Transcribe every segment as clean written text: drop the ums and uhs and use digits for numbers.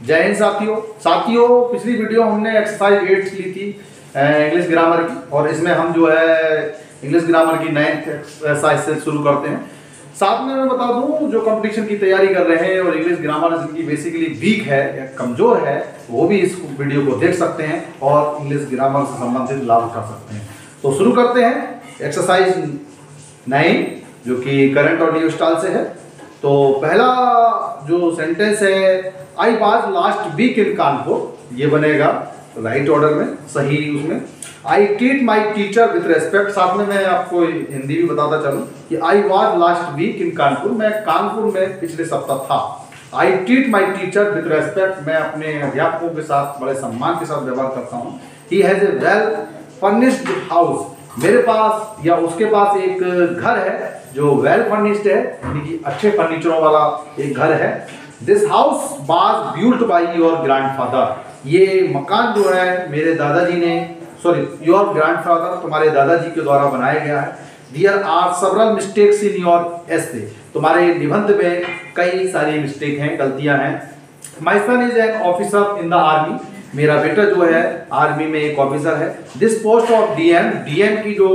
जय हिंद साथियों, पिछली वीडियो हमने एक्सरसाइज 8 ली थी इंग्लिश ग्रामर की, और इसमें हम जो है इंग्लिश ग्रामर की 9th एक्सरसाइज से शुरू करते हैं। साथ में मैं बता दूं, जो कंपटीशन की तैयारी कर रहे हैं और इंग्लिश ग्रामर जिनकी बेसिकली वीक है या कमजोर है, वो भी इस वीडियो को देख सकते हैं और इंग्लिश ग्रामर से संबंधित लाभ उठा सकते हैं। तो शुरू करते हैं एक्सरसाइज 9, जो कि करंट और न्यू स्टाइल से है। तो पहला जो सेंटेंस है, आई वाज लास्ट वीक इन कानपुर, ये बनेगा राइट ऑर्डर में, सही उसमें। I treat my teacher with respect, साथ में मैं आपको हिंदी भी बताता चलूं कि आई वाज लास्ट वीक इन कानपुर, मैं कानपुर में पिछले सप्ताह था। I treat my teacher with respect, मैं अपने अध्यापकों के साथ बड़े सम्मान के साथ व्यवहार करता हूँ। He has a well furnished house, मेरे पास या उसके पास एक घर है जो वेल फर्निश्ड है, यानी कि अच्छे फर्नीचरों वाला एक घर है। This house was built by your grandfather, ये मकान जो है मेरे दादाजी ने, सॉरी योर ग्रैंडफादर, तुम्हारे दादाजी के द्वारा बनाया गया है। There are several mistakes in your essay, तुम्हारे निबंध में कई सारी मिस्टेक हैं, गलतियां हैं। My son is an officer in the army, मेरा बेटा जो है आर्मी में एक ऑफिसर है। दिस पोस्ट ऑफ डीएम की जो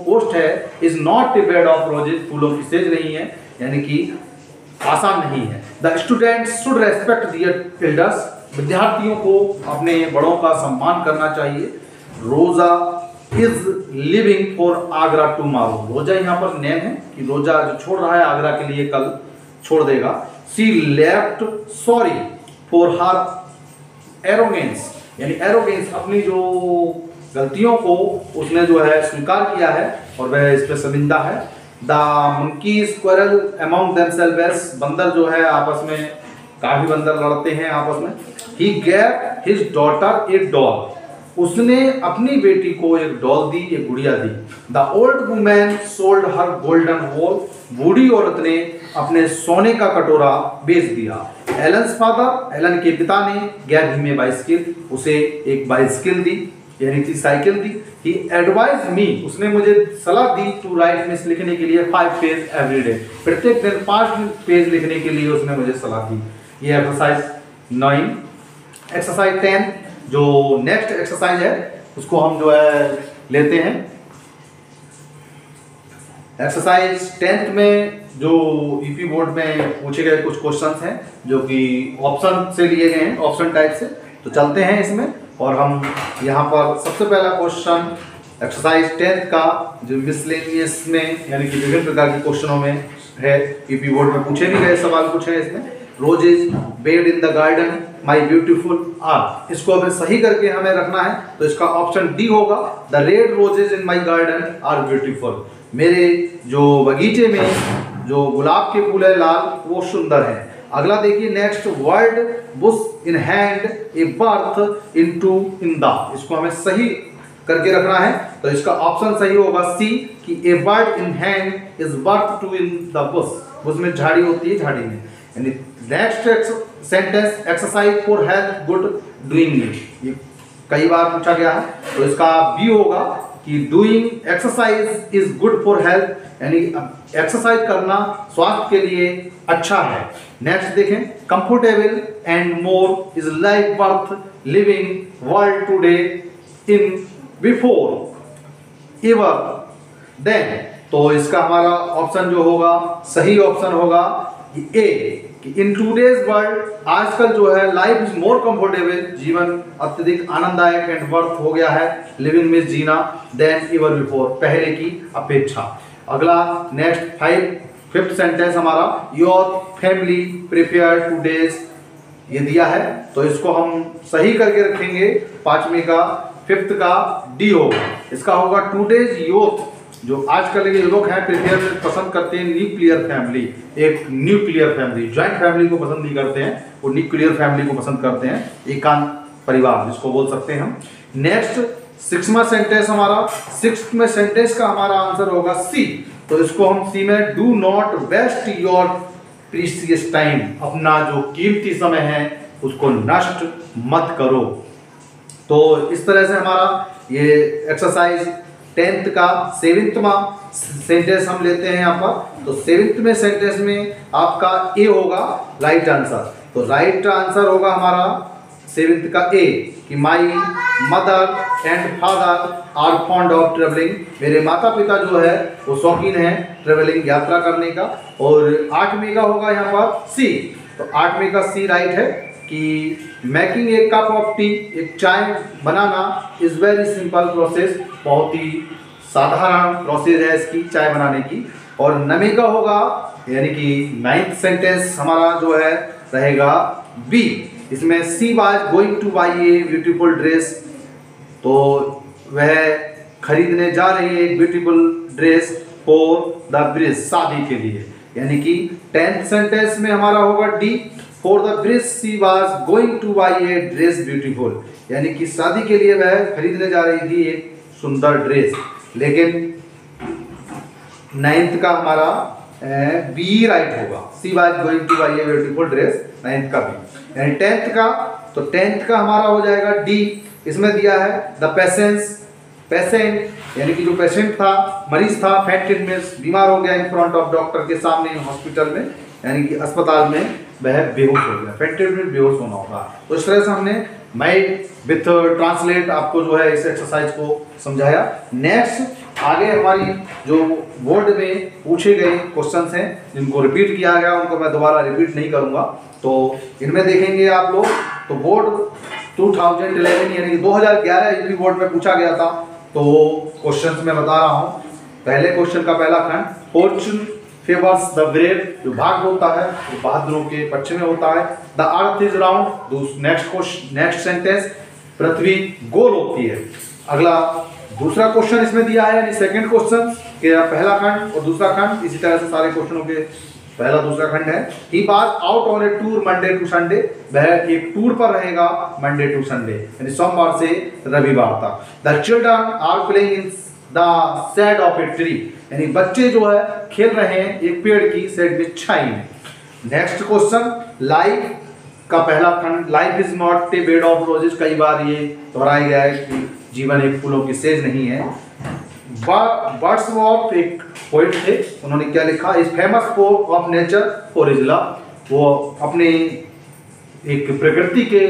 पोस्ट है is not a bed of roses, फूलों की सेज नहीं है, यानी कि आसान नहीं है। The students should respect their elders, विद्यार्थियों को अपने बड़ों का सम्मान करना चाहिए। Roja is living for Agra tomorrow, Roja यहाँ पर नेम है कि रोजा जो छोड़ रहा है आगरा के लिए कल छोड़ देगा। She left sorry for her arrogance, यानी एरोगेंस, अपनी जो गलतियों को उसने जो है स्वीकार किया है और वह इस पर शर्मिंदा है। The monkeys quarrel among themselves, बंदर जो है आपस में, काफी बंदर लड़ते हैं आपस में। He gave his daughter a doll, उसने अपनी बेटी को एक डॉल दी, एक गुड़िया दी। The old woman sold her golden horse, बूढ़ी औरत ने अपने सोने का कटोरा बेच दिया। एलन्स फादर, एलन के पिता ने gave him a bicycle, उसे एक बाइसिकल दी, यानी कि cycle the. He advised me, उसने मुझे सलाह दी टू राइट मिस, लिखने के लिए 5 पेज एवरी डे, प्रत्येक दिन 5 पेज लिखने के लिए उसने मुझे सलाह दी। ये एक्सरसाइज 9। एक्सरसाइज 10 जो नेक्स्ट एक्सरसाइज है उसको हम जो है लेते हैं। एक्सरसाइज 10 में जो यूपी बोर्ड में पूछे गए कुछ क्वेश्चंस हैं जो कि ऑप्शन से लिए गए हैं, ऑप्शन टाइप से। तो चलते हैं इसमें, और हम यहाँ पर सबसे पहला क्वेश्चन एक्सरसाइज 10 का जो मिसलेनियस में, यानी कि विभिन्न प्रकार के क्वेश्चनों में है, यूपी बोर्ड में पूछे भी गए सवाल कुछ है इसमें। Roses bed in the garden my beautiful are, इसको हमें सही करके हमें रखना है, तो इसका ऑप्शन डी होगा। The red roses in my garden are beautiful, मेरे जो बगीचे में जो गुलाब के फूल है लाल, वो सुंदर है। अगला देखिए next, word Bush in hand A birth into in the, इसको हमें सही करके रखना है, तो इसका ऑप्शन सही होगा सी, कि a bird in hand is worth two in the bush, bush में झाड़ी होती है, झाड़ी में। यानी next sentence, exercise for health good doing it, ये कई बार पूछा गया है, तो इसका बी होगा कि doing exercise is good for health, यानी एक्सरसाइज करना स्वास्थ्य के लिए अच्छा है। नेक्स्ट देखें, comfortable and more is like worth living world today in before ever then, तो इसका हमारा ऑप्शन जो होगा सही ऑप्शन होगा ए, इन टूडेज वर्ल्ड, आजकल जो है लाइफ इज मोर कंफर्टेबल, जीवन अत्यधिक आनंददायक, एंड वर्थ हो गया है लिविंग में जीना, देन एवर बिफोर, पहले की अपेक्षा। अगला नेक्स्ट 5th सेंटेंस हमारा, योर फैमिली प्रिपेयर टूडेज, ये दिया है, तो इसको हम सही करके रखेंगे। 5वीं का 5th का डी होगा, इसका होगा टूडेज यूथ, जो आजकल के युवक हैं प्रिपेयर पसंद करते हैं न्यूक्लियर फैमिली, एक न्यूक्लियर फैमिली, ज्वाइंट फैमिली को पसंद नहीं करते हैं, वो न्यूक्लियर फैमिली को पसंद करते हैं, एकांत परिवार जिसको बोल सकते हैं हम। नेक्स्ट 6वां सेंटेंस हमारा, 6th में सेंटेंस का हमारा आंसर होगा सी, तो इसको हम सी में, do not waste your precious time, अपना जो कीमती समय है उसको नष्ट मत करो। तो इस तरह से हमारा ये एक्सरसाइज 10th का 7वां सेंटेंस हम लेते हैं यहाँ पर। तो 7th में सेंटेंस में आपका ए होगा राइट आंसर। तो राइट आंसर होगा हमारा 7th का ए, कि my mother and father are fond of travelling. मेरे माता पिता जो है वो शौकीन है ट्रेवलिंग, यात्रा करने का। और 8वें का होगा यहाँ पर सी, तो 8वें का सी राइट है कि making a cup of T, एक चाय बनाना, इज़ वेरी सिंपल प्रोसेस, बहुत ही साधारण प्रोसेस है इसकी चाय बनाने की। और 9वें का होगा यानी कि 9th सेंटेंस हमारा जो है रहेगा बी, इसमें she was going two by a beautiful dress, तो वह खरीदने जा रही है एक beautiful dress for the bridge, शादी के लिए। यानी कि 10th सेंटेंस में हमारा होगा D, for the bridge she was going two by a dress beautiful, यानी कि शादी के लिए वह खरीदने जा रही थी एक सुंदर ड्रेस। लेकिन 9th का हमारा बी राइट होगा, she was going two by a beautiful dress, 9th का बी। यानी 10th का, तो 10th का हमारा हो जाएगा डी, इसमें दिया है द पेशेंट यानी कि जो पेशेंट था, मरीज था, फेंटेड में बीमार हो गया इन फ्रंट ऑफ डॉक्टर के सामने हॉस्पिटल में, यानी कि अस्पताल में वह बेहोश हो गया। फेंटेड में बेहोश होना होगा। तो इस तरह से हमने मेड विथ ट्रांसलेट आपको जो है इस एक्सरसाइज को समझाया। नेक्स्ट आगे हमारी जो बोर्ड में पूछे गए क्वेश्चंस हैं जिनको रिपीट किया गया, उनको मैं दोबारा रिपीट नहीं करूंगा। तो इनमें देखेंगे आप लोग, तो बोर्ड 2011 यानी कि 2011 यूपी बोर्ड में पूछा गया था। तो क्वेश्चंस मैं बता रहा हूँ। पहले क्वेश्चन का पहला खंड, फॉर्चून फेवर्स द ब्रेव, जो भाग्य होता है वो बहादुरों के पक्ष में होता है। The earth is round, next sentence, पृथ्वी गोल होती है। अगला दूसरा क्वेश्चन इसमें दिया है, यानी सेकंड क्वेश्चन के पहला खंड और दूसरा खंड, इसी तरह से सारे क्वेश्चनों के पहला दूसरा खंड है। He was out on a tour Monday to Sunday, वह एक टूर पर रहेगा मंडे टू संडे, यानी सोमवार से रविवार तक। The children are playing in the shade of a tree, यानी बच्चे जो है खेल रहे हैं एक पेड़ की शेड में, छाई में। नेक्स्ट क्वेश्चन, लाइफ का पहला खंड, life is not a bed of roses, कई बार ये दोहराया गया है कि जीवन एक फूलों की सेज नहीं है। वर्ड्सवर्थ एक पोएट थे, उन्होंने क्या लिखा, is famous for of nature for his love, वो अपने एक प्रकृति के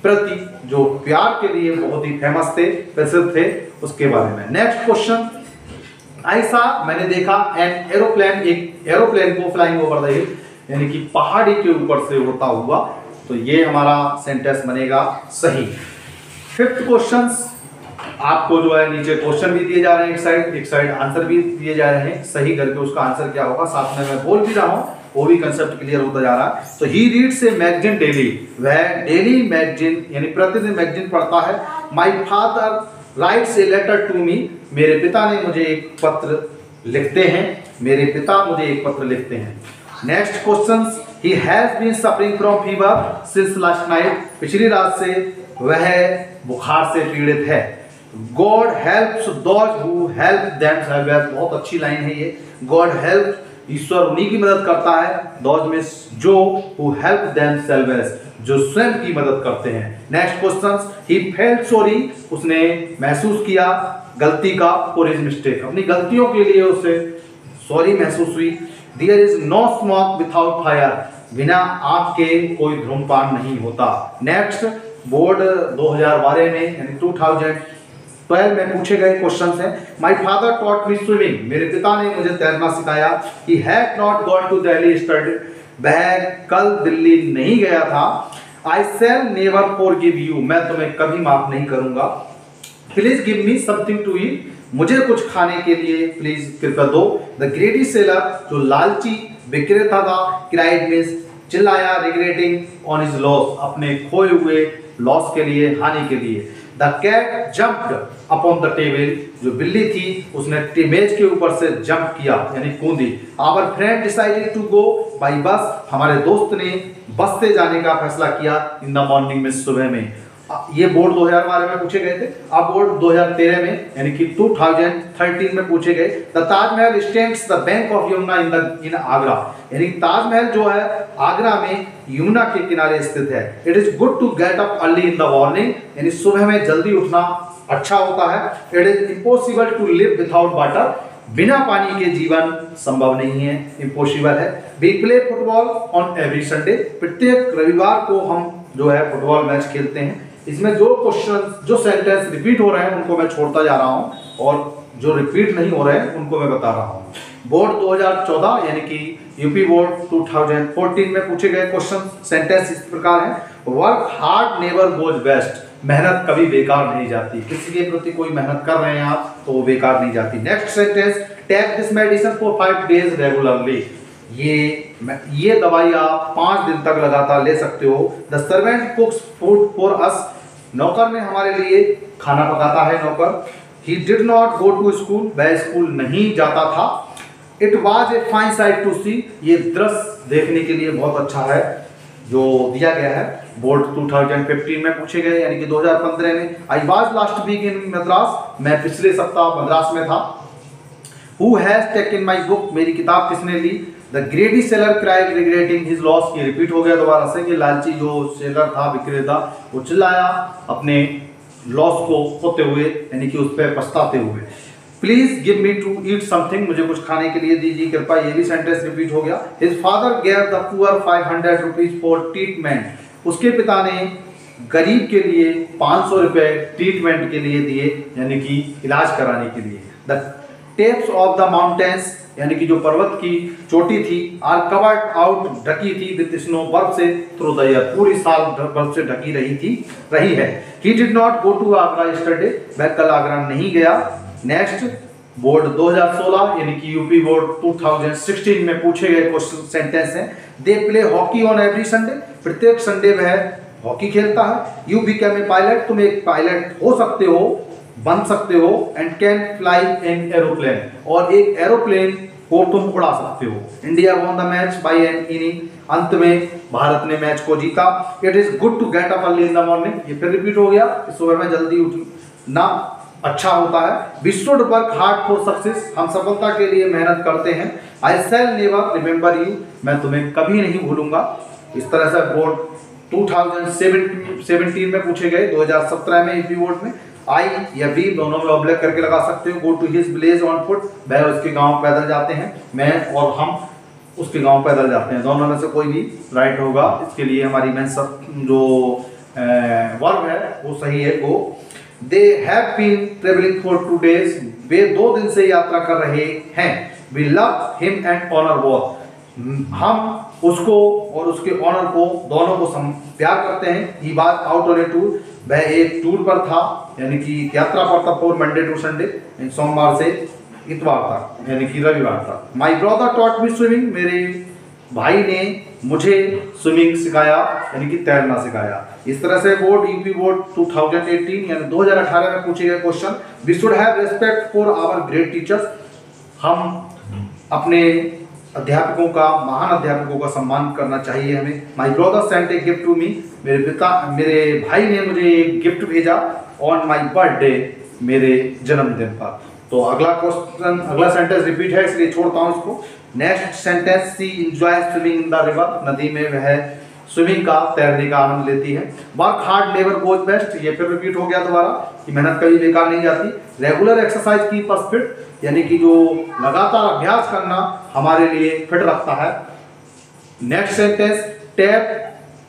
प्रति जो प्यार के लिए बहुत ही फेमस थे, प्रसिद्ध थे, उसके बारे में। नेक्स्ट क्वेश्चन, ऐसा मैंने देखा एन एरोप्लेन, एक एरोप्लेन को फ्लाइंग ओवर द हिल, यानी कि पहाड़ी के ऊपर से उड़ता हुआ, तो ये हमारा सेंटेंस बनेगा सही। फिफ्थ क्वेश्चन, आपको जो है नीचे क्वेश्चन भी दिए जा रहे हैं, एक साइड आंसर भी दिए जा रहे हैं, सही करके उसका आंसर क्या होगा साथ में मैं बोल भी रहा हूँ, वो भी कंसेप्ट क्लियर होता जा रहा है। तो he reads a magazine daily, वह डेली मैगजीन यानी प्रतिदिन मैगजीन पढ़ता है। My father writes a letter to me, मेरे पिता ने मुझे एक पत्र लिखते हैं, मेरे पिता मुझे एक पत्र लिखते हैं। Next question, he has been suffering from fever since last night, पिछली रात से वह बुखार से पीड़ित है। God helps those who help themselves, बहुत अच्छी लाइन है ये। गॉड हेल्प, ईश्वर उन्हीं की मदद करता है, दोज में जो, हु हेल्प देमसेल्व्स, जो स्वयं की मदद करते हैं। Next question, he felt sorry, उसने महसूस किया गलती का, फॉर हिज मिस्टेक, अपनी गलतियों के लिए उसे सॉरी महसूस हुई। There is no smoke without fire, बिना आग के कोई धूम्रपान नहीं होता। नेक्स्ट बोर्ड 2012 में यानी 2012 में पूछे गए क्वेश्चन हैं। My father taught me swimming, मेरे पिता ने मुझे तैरना सिखाया। He had not gone to Delhi study, वह कल दिल्ली नहीं गया था। I shall never forgive you, मैं तुम्हें कभी माफ नहीं करूंगा। Please give me something to eat, मुझे कुछ खाने के लिए प्लीज कृपया दो। द ग्रेडी सेलर, जो लालची विक्रेता था, क्राइड मीन्स चिल्लाया, रिग्रेटिंग ऑन हिज लॉस, अपने खोए हुए लॉस के लिए, हानि के लिए। The cat jumped upon the table, जो बिल्ली थी उसने मेज के ऊपर से जंप किया यानी कूदी। Our friend decided to go by bus, हमारे दोस्त ने बस से जाने का फैसला किया इन द मॉर्निंग में, सुबह में। ये बोर्ड 2012 में पूछे गए थे, अब बोर्ड 2013 में यानी कि 2013 में पूछे गए। The Taj Mahal stands the bank of Yamuna in Agra, यानी ताजमहल जो है आगरा में यमुना के किनारे स्थित है। It is good to get up early in the morning, यानी सुबह में जल्दी उठना अच्छा होता है। It is impossible to live without water, बिना पानी के जीवन संभव नहीं है, इम्पॉसिबल है। We play football on every Sunday, प्रत्येक रविवार को हम जो है फुटबॉल मैच खेलते हैं। इसमें जो क्वेश्चन जो सेंटेंस रिपीट हो रहे हैं उनको मैं छोड़ता जा रहा हूं और जो रिपीट नहीं हो रहे हैं उनको मैं बता रहा हूं। बोर्ड 2014 यानी कि यूपी बोर्ड 2014 में पूछे गए क्वेश्चन सेंटेंस इस प्रकार है। Work hard never goes waste, मेहनत कभी बेकार नहीं जाती। किसी के प्रति कोई मेहनत कर रहे हैं आप तो वो बेकार नहीं जाती। Next sentence, take this medicine for 5 days regularly, ये दवाई आप 5 दिन तक लगातार ले सकते हो। The servant cooks food for us, नौकर ने हमारे लिए खाना पकाता है नौकर। He did not go to school, वह स्कूल नहीं जाता था। It was a fine sight to see, ये दृश्य देखने के लिए बहुत अच्छा है जो दिया गया है। बोर्ड 2015 में पूछे गए यानी कि 2015 में। I was last week in Madras, मैं पिछले सप्ताह मद्रास में था। Who has taken my book, मेरी किताब किसने ली। The greedy seller cried regretting his loss, ये रिपीट हो गया दोबारा से कि लालची जो सेलर था विक्रेता वो चिल्लाया अपने लॉस को होते हुए यानी कि उस पर पछताते हुए। Please give me to eat something, मुझे कुछ खाने के लिए दीजिए कृपया, ये भी सेंटेंस रिपीट हो गया। His father gave the poor 500 rupees for treatment, उसके पिता ने गरीब के लिए 500 रुपए ट्रीटमेंट के लिए दिए यानी कि इलाज कराने के लिए। The tapes of the mountains, यानी कि जो पर्वत की चोटी थी, आर कवर्ड आउट, ढकी थी विद स्नो, बर्फ से, थ्रू द ईयर, पूरी साल बर्फ से ढकी रही है। He did not go to Agra yesterday, वह कल आगरा नहीं गया। नेक्स्ट, बोर्ड 2016 यानी कि यूपी बोर्ड 2016 में पूछे गए क्वेश्चन सेंटेंस हैं। They play hockey on every Sunday, प्रत्येक संडे वह हॉकी खेलता है। यू बिकम ए पायलट, तुम एक पायलट हो सकते हो, बन सकते हो। And can fly an aeroplane, और एक एरोप्लेन को तुम उड़ा सकते हो। India won the match by an inning, अंत में भारत ने मैच को जीता। It is good to get up early in the morning, ये फिर रिपीट हो गया, सुबह में जल्दी उठना अच्छा होता है। We should work hard for success, हम सफलता के लिए मेहनत करते हैं। I shall never remember you, मैं तुम्हें कभी नहीं भूलूंगा। इस तरह से बोर्ड 2017 में पूछे गए, 2017 में यूपी बोर्ड में। आई या वी दोनों में ऑब्लिक करके लगा सकते हो। Go to his village on foot, वह उसके गांव पैदल जाते हैं, मैं और हम उसके गांव पैदल जाते हैं, दोनों में से कोई भी राइट होगा। इसके लिए हमारी मेंशन जो वर्ब है वो सही है, go. They have been travelling for 2 days, वे 2 दिन से यात्रा कर रहे हैं। We love him and honour both, हम उसको और उसके ऑनर को दोनों को प्यार करते हैं। ही was out on a tour, वह एक टूर पर था यानी कि यात्रा पर था। फॉर मंडे टू संडे, सोमवार से इतवार तक यानी कि रविवार तक। My brother taught me swimming, मेरे भाई ने मुझे स्विमिंग सिखाया यानी कि तैरना सिखाया। इस तरह से बोर्ड यूपी बोर्ड 2018 यानी 2018 में पूछे गए question. We should have respect for our great teachers, हम अपने अध्यापकों का, महान अध्यापकों का सम्मान करना चाहिए हमें। My brother sent a gift to me, मेरे भाई ने मुझे एक गिफ्ट भेजा ऑन माई बर्थडे, मेरे जन्मदिन पर। तो अगला क्वेश्चन, अगला सेंटेंस रिपीट है इसलिए छोड़ता हूँ इसको। Next sentence, she enjoy swimming in the river, नदी में वह स्विमिंग का, तैरने का आनंद लेती है। Work hard never goes best, ये फिर रिपीट हो गया दोबारा कि मेहनत कभी बेकार नहीं जाती। Regular exercise keep us fit, यानी कि जो लगातार अभ्यास करना हमारे लिए फिट रखता है। Next sentence, take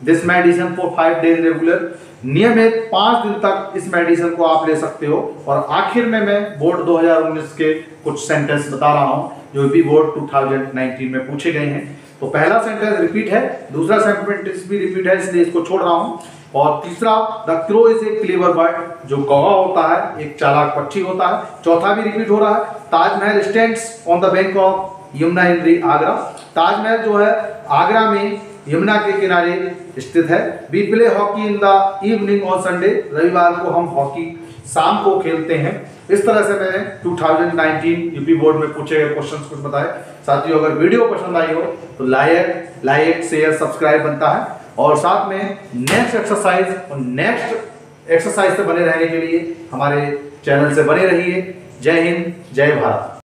this medicine for 5 days regular, नियमित 5 दिन तक इस मेडिसिन को आप ले सकते हो। और आखिर में मैं बोर्ड 2019 के कुछ सेंटेंस बता रहा हूं जो भी बोर्ड 2019 में पूछे गए हैं। तो पहला सेंटेंस रिपीट है, दूसरा सेंटेंस भी रिपीट है इसलिए इसको छोड़ रहा हूं। और तीसरा, the crow is a clever bird, जो कौवा होता है एक चालाक पक्षी होता है। चौथा भी रिपीट हो रहा है, Taj Mahal stands on the bank of Yamuna in Agra, Taj Mahal जो है आगरा में यमुना के किनारे स्थित है। We play hockey in the evening on Sunday, रविवार को हम हॉकी शाम को खेलते हैं। इस तरह से मैंने 2019 यूपी बोर्ड में पूछे गए क्वेश्चंस कुछ बताए। साथियों, अगर वीडियो पसंद आई हो तो लाइक शेयर सब्सक्राइब बनता है। और साथ में नेक्स्ट एक्सरसाइज से बने रहने के लिए हमारे चैनल से बने रहिए। जय हिंद, जय भारत।